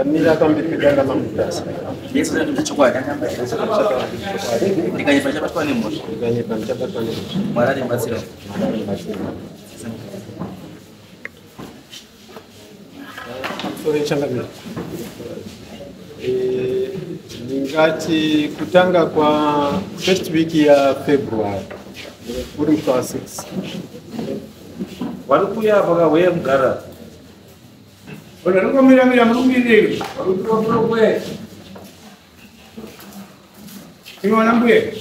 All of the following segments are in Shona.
Mira kambipigana mamutasa. Yesu ndichokwadi. Ndikanyepana chabatwa nemoto. Ndikanyepana chabatwa nemoto. Marari mbatsiro. Changamira. Ningati kutanga kwa first week ya February. Kuri kwa 6. Walikuya baka wewe mgara. Ona mira mrungire. Walikuwa Kimo nambuye.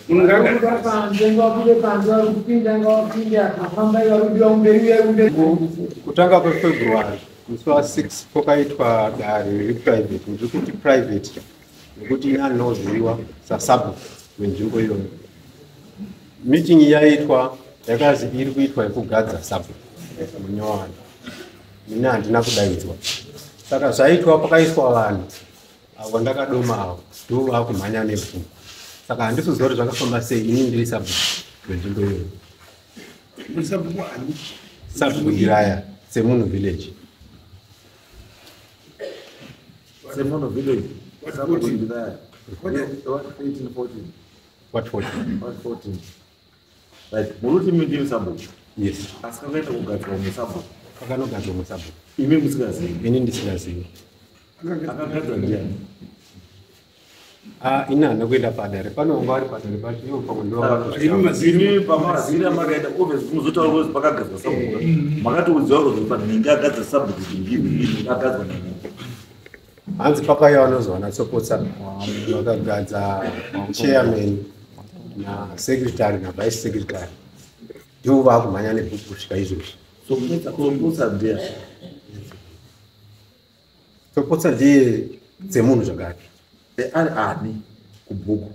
Mungaga kwa njengo kule kanza kupinda kupinda kamba ya rudio umberi. Kutanga kwa February. Mswa 6 pokaitwa gari private. Ndikuti private. Ndikuti inoziwa sasabu nzvimbo iyo. Meeting yaitwa yakazi iri kuitwa yekugadza sabu munyowani. Mina handina kudaidzwa. Saka zvaitwa pakaiswa vanhu avo ndakadoma avo ndo vakumhanya nevhu. Saka handisiziva kuti zvakafamba sei ini ndiri sabu wenzvimbo iyoyo. Sabu Ngiraya Semunhu village. Semunhu village. Sabu Ngiraya. What 1814? What 14? What 14? Like muruti mindi sabu. Yes. Asikaenda kugadzwa musabu. Akanogadzwa musabu. Imi musikazivi. Ini ndisikazivi. Akagadzwa ndiani? Ina handina padare. Panonga vari padare pacho ivo pamwe imi pamazira makaita obviously muzotaura kuti pakagadzwa sabu. Makatiudziwa kuti paningi agadza sabu kuti ndini agadzwa nani. Hanzi pakaya vanozowana tsopotsa vakagadza chairman na secretary na vice secretary. Ndivo vakumhanya nebhuku kusvika izvozvi. Tsopotsa ndiye. Tsopotsa ndiye dzemunhu zvakare. Ari ani kubhuku.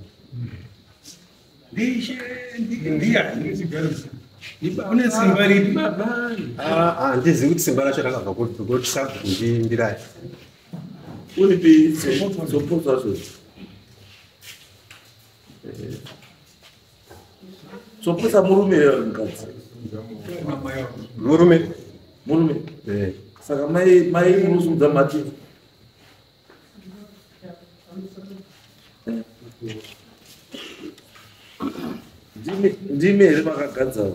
Handizivi kuti simba racho rakabva kuti kuti sabhuku ndirai. Uripi tsopotsa zvacho. Tsopotsa murume mukadzi. Murume. Saka mai munosudza mati. Ndime here makagadza.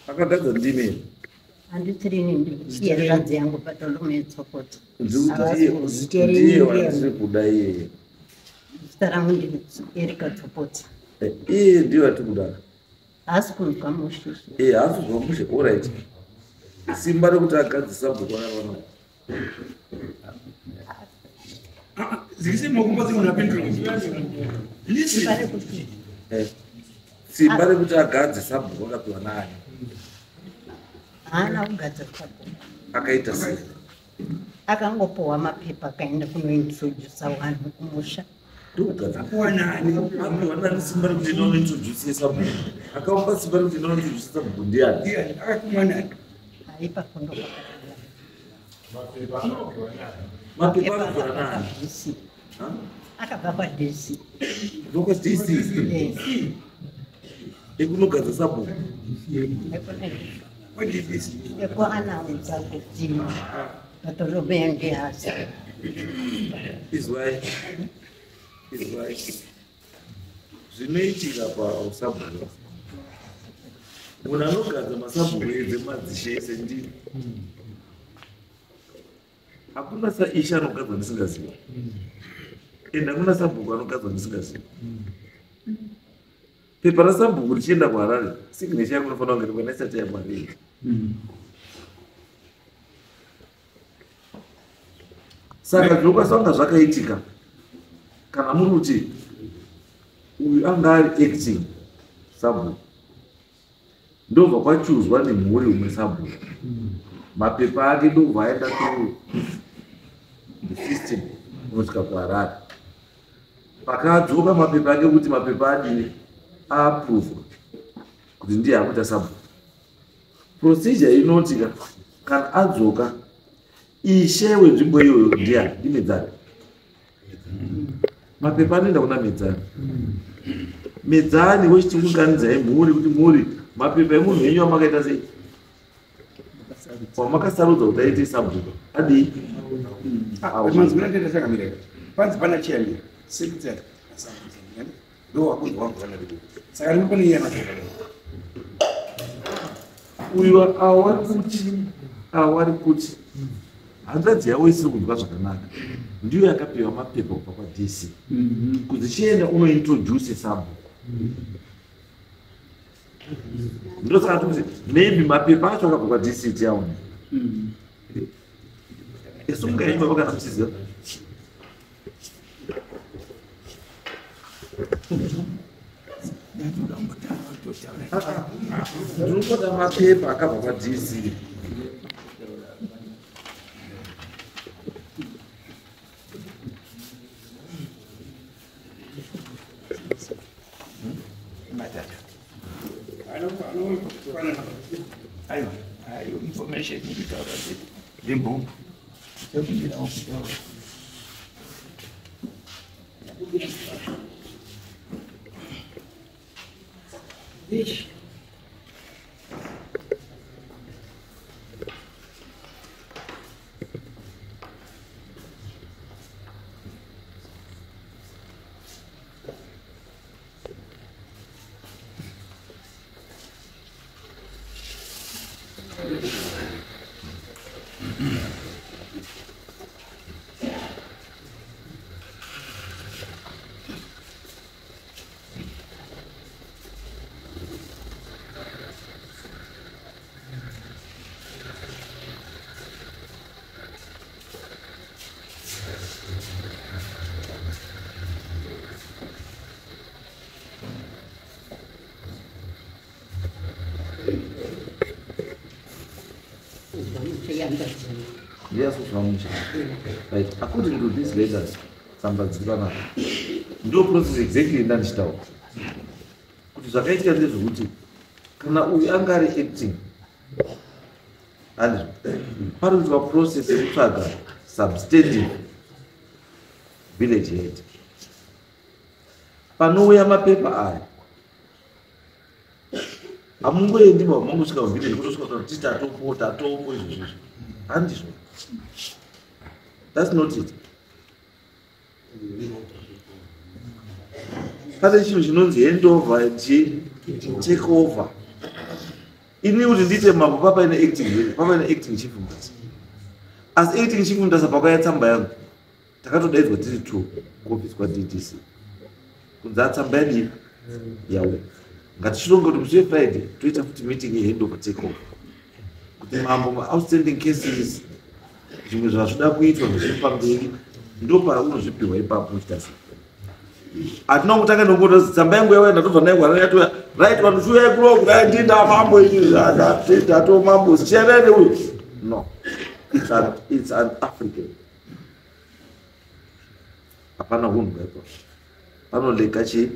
Akagadza ndime. Handitiri ndiye kadzi yangu patolume tsopotsa. Ndiye wanziri kuda iye. Zita rangu ndi Erika Tsopotsa. Iye ndiye watikuda. Haasi kunzwa mushe. Haasi kunzwa mushe, alright. Simba rekuti agadzisa bhuku rakona. Simba rekuti agadzisa bhuku rakapiwa naani? Haana kugadza sabhuku. Akaita sei? Akangopiwa mapepa akaenda kunointrodusa vanhu kumusha. Apiwa nani simba rekuti inointroduce sabhuku? Akamupa simba rekuti inointroduce sabhuku ndiani? Haipa kundo mapepa akapiwa nani? Akabva kwaDC. Ndoko DC. Ekunogadza sabhuku. Ekuanaudza kuti patolume ndihasa. Izwai. Zvinoitika pasabhuku. Munhu anogadza masabhuku edze madzishe ese ndini. Hakuna saisha anogadzwa ndisingazivi. Ende hakuna sabhuku anogadzwa ndisingazivi. Pepa rasabhuku richienda kuHarare, signature yako inofanira kunge rikwanisa yamwari. Saka zvinokwanisa zvakaitika kana muri kuti uyu anga ari acting sabhuku. Ndobva kwachuzwa nemhuri umwe sabhuku. Mapepa ake ndobva aenda the system unosvika kuHarare. Pakadzoka mapepa ake kuti mapepa adini aaprovwa kuti ndiye akuita sabhuku. Procedure inotika kana adzoka ishe wenzvimbo iyoyo ndiani? Ndimedzani. Mapepa anoenda kuna medzani. Medzani wechiunganidzai mhuri kuti mhuri mapepa emunhu wenyu amakaita sei? pamakasarudza kuti aite sabhuku adii manzwira ndenda chakamira panzi pana chiyani secretary ndo wakunzi wangu kana kuti saka ndinopane iye anatoka uyu awari kuti hanzvadzi yavo isiri kunzwa zvakanaka ndiyo yakapiwa mapepa kubva kwadc kuti chienda unointroduce sabhuku ndosaka kuti maybe mapepa acho akabva kwadc tiaona isu mungaimba vakana kuchiziva ndinokoda mapepa akabva kwadc Aiyo information nikitaura limbo ndikumbira kutaura Yes, right. According to these letters, Sambadzikana, ndo process exactly ndandichitaura kuti zvakaitika ndezvekuti kana uyu anga ari acting and panoitwa process yekutsvaga substantive village head panouya mapepa aya hamungoendi mangosvika kuvillage kutosvika kuti tatopo izvozvizvo handizvo. That's not it. Pane chinhu chinonzi handover take over. Ini kuti ndite mambo papaine acting chief mundasa. As acting chief mundasa pakauya tsamba yangu takatodaidzwa tiri 2 copies kwaDTC. Kunza tsamba yadi yawe. Ngatichilonga kuti musi Friday toita futi meeting yehandover take over. Kuti mambo outstanding cases zvimwe zvazvoda kuitwa zviri pamberi ndo paunozvipiwa ipapo muchitasa. Hatina kutanga nokuti tsamba yangu yawe ndatobva nayo kwana yatoya right vanhu shuya kuroku dai ndinda mambo izvi ndato mambo sicherere uyu. No, it's an African. Hapana hunhu ipapo. Panoleka chi.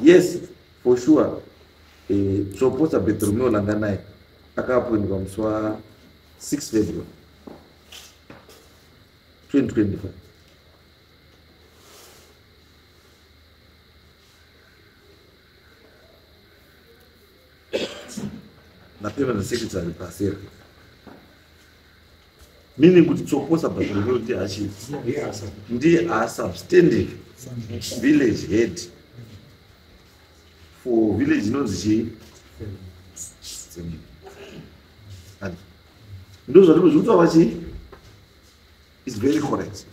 Yes, for sure. Choposa Betromeo Langanai akaappointiwa musi wa 6 February 2025. Na permanent secretary pasera. Meaning kuti Choposa Betromeo ndiye a substantive village head for village inonzi ndo zvatiri kutaura chi is very correct,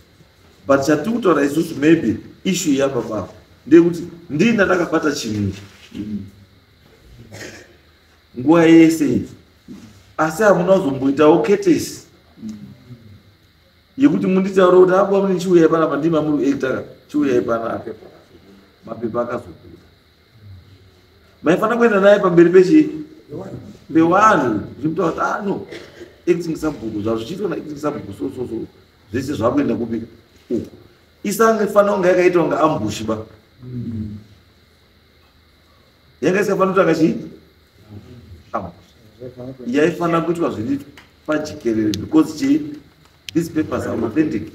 but chatiri kutaura isusu maybe issue yapapa ndeyekuti ndini ndakabata chinhu nguva yese asi hamuna kuzomboitawo courtesy yekuti munditaura kuti apo mune chiuyai panapa ndima muri actor chiuyai panapa mapepa akazokura maifana kuenda naye pamberi pechi pevanhu zvichimutaura kuti no acting sabhuku zvazvichiitwa naacting sabhuku so zvese zvakuenda kupi uko isangefana kunge yakaitwa kunga ambushi ba yanga isingafana kutanga chii ambushi yaifana kuitwa zviri pajikerere because chii these papers are authentic.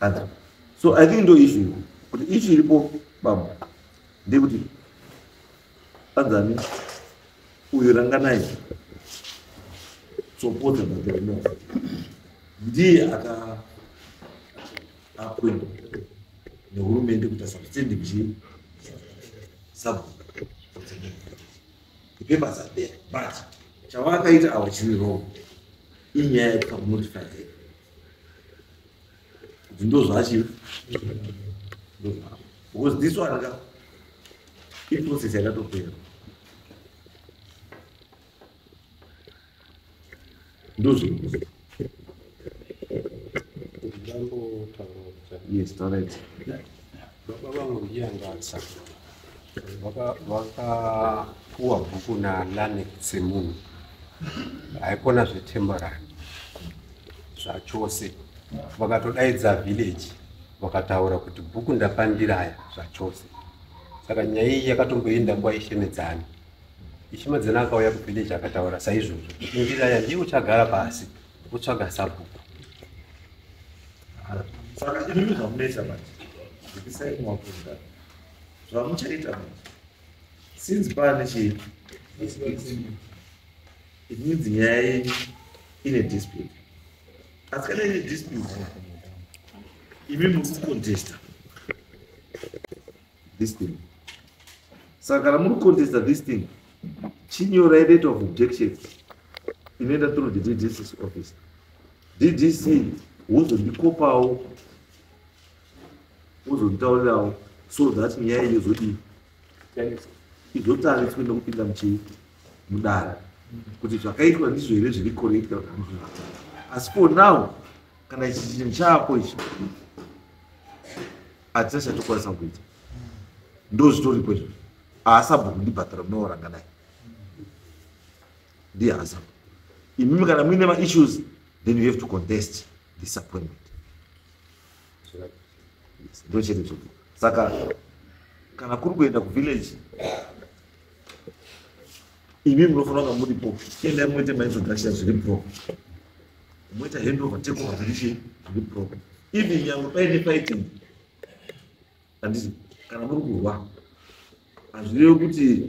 And so I think the issue iripo baba ndekuti Anzani uyu Ranganai support the ndiye akwenda nehurumende kuti asabstende kuchi sub kupebasa there but chavakaita ava chiri wrong inyaya yekunotify kuti ndozvachiri because this one iprocess yakatopera ndozvo. Yes, correct. Baba vangu yangatsa vakapuwa bhuku naLanek Tsemun haikona zvetemporary zvachose vakatodaidza village vakataura kuti bhuku ndapandiraya zvachose. Saka nyaya iyi yakatomboenda nguva ishemedzana ishemedzana akauya kuvillage akataura saizvozvo kuti ndiraya ndiye uchagara pasi utsvaga sabhuku. Saka inini zvamunetsa manje zvikisai kumapunda zvamuchaita manje since pane chi it means nyaya ine dispute asi kana ine dispute imi muri kucontesta this thing. Saka kana muri kucontesta this thing chinyorai rate of objection inoenda through the DDC's office. DDC wozondikopawo wozonditaurirawo so that nyaya yezodii izotariswe nekupinda mudare kuti zvakaitwa ndizvo here zviri correct kana asi for now kana ichi chinhu chaapo ichi hatina chatokwanisa kuita ndozvitoripo izvo haasabhuku ndibhadhara muno Ranganai ndiye haasabhuku. Imimi kana muine maissues then you have to contest this appointment. Ndo chete choto. Saka kana kuri kuenda kuvillage imi munofanira kunge muripo enda muite maintroduction zviripo muite handover take over zviripo even nyangwe paine fighting handiti kana muri kurwa hazvirevi kuti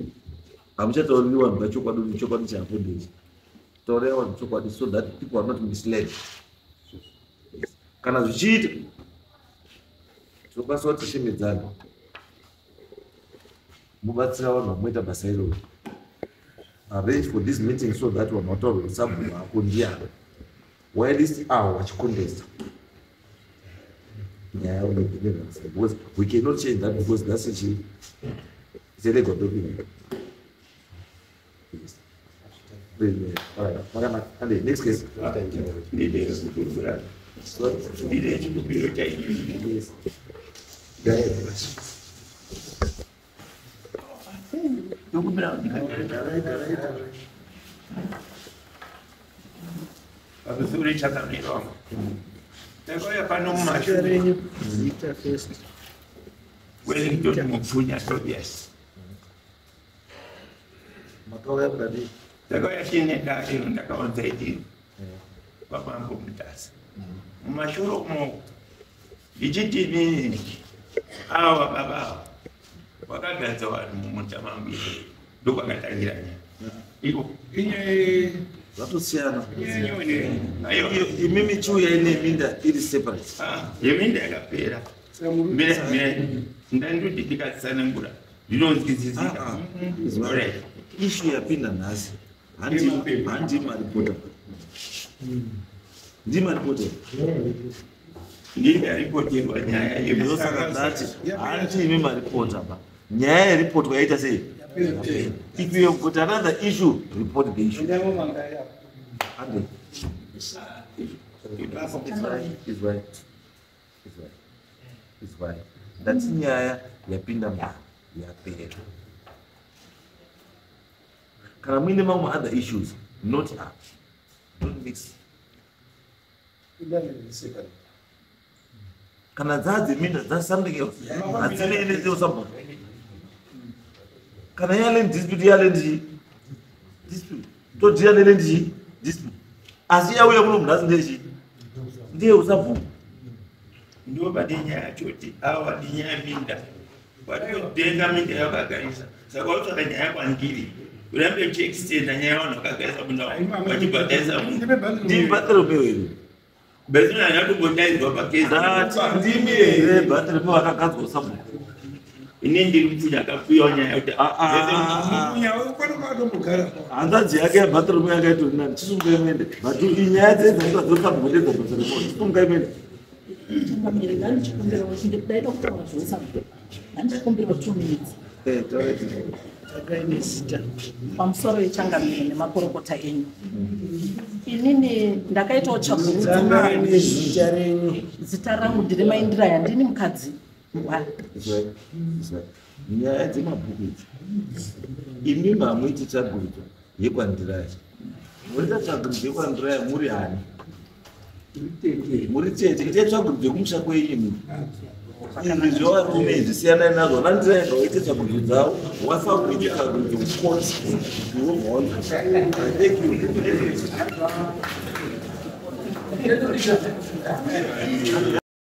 hamuchatauriri vanhu vachokwadi chokwadi chapo ndechi taurira vanhu chokwadi so that people are not misled. Kana zvichiita tinokwanisa kuti tishemedzane mubatsira vanhu vamuita basa iroro arrange for this meeting so that vanhu vataurwa sabhuku ako ndiyana whilst avo vachicontesta nyaya yavo nekunenasa because we cannot change that because that's it's a legal document. Yes. Alright, next case. Wellington Mpunya Tobias. Makauya kudadi. Takauya chine dai ndakaonza idini. Baba mbo mtasa. Mashuro mo. Ichiti ni awa baba. Wakagadza vanhu mumutamambi. Ndokwakatangiranya. Iko inye Zvatosiyana. ayo Imimi chiuya ine minda iri separate. yeminda yakapera. Ndandoti ndikatsanangura ndinonzwisisika. Issue yapinda nhasi handi maripota ndi maripota ndingaripoterwa nyaya yosaka ndati handi imi maripota ba nyaya yeripotwa yaita sei if you have got another issue report the issue and it's right that's nyaya yapinda ma yapera. Kana muine mamwe other issues not up don't mix kana dzadzimina that's something else adzineendezeo something kana yale dispute todhira nele dispute asi yauya muno munhu asindechi ndiye usabvuka ndobade nyaya choti awa dinyaya minda Kutenga mingi yakagarisa. Saka utsaka nyaya kwandiri. Urambe checkstay na nyaya wanokagarisa muno. Wachibhadhaisa munhu. Ndimi bhatiri meweru. Bezina nyatobondaizwa pakezi. Ndimi here bhatiri me vakagadzwa sabhuku. Ini ndiri kupfunya akapiwa nyaya kuti hanzvadzi yake yabhatiri me yakaitoti nani chisunga imende but inyaya dzedza dzadzosabhukuedza bhatiri me chisunga imende Changamire ngani chikumbiro ndikudaita kutaura zvosabhuku. Handikumbiro 2 minutes. Pamusoro wechangamire nemakorokota enyu. Inini ndakaitawo tsvagurudzo. Zita rangu ndiri Maindiraya, ndini mukadzi. nyaya dzemabhuku idzi imimi hamuiti tsvagurudzo yekwandiraya muita tsvagurudzo yekwandiraya muri hani muri tete itai tsvagurudzo yekumusha kwenyu izvi zvevarume zvisiyanai nazvo vandiraya ngawaite tsvagurudzo dzavo wafa kuite tsvagurudzo kukoti iwobvaona. Thank you.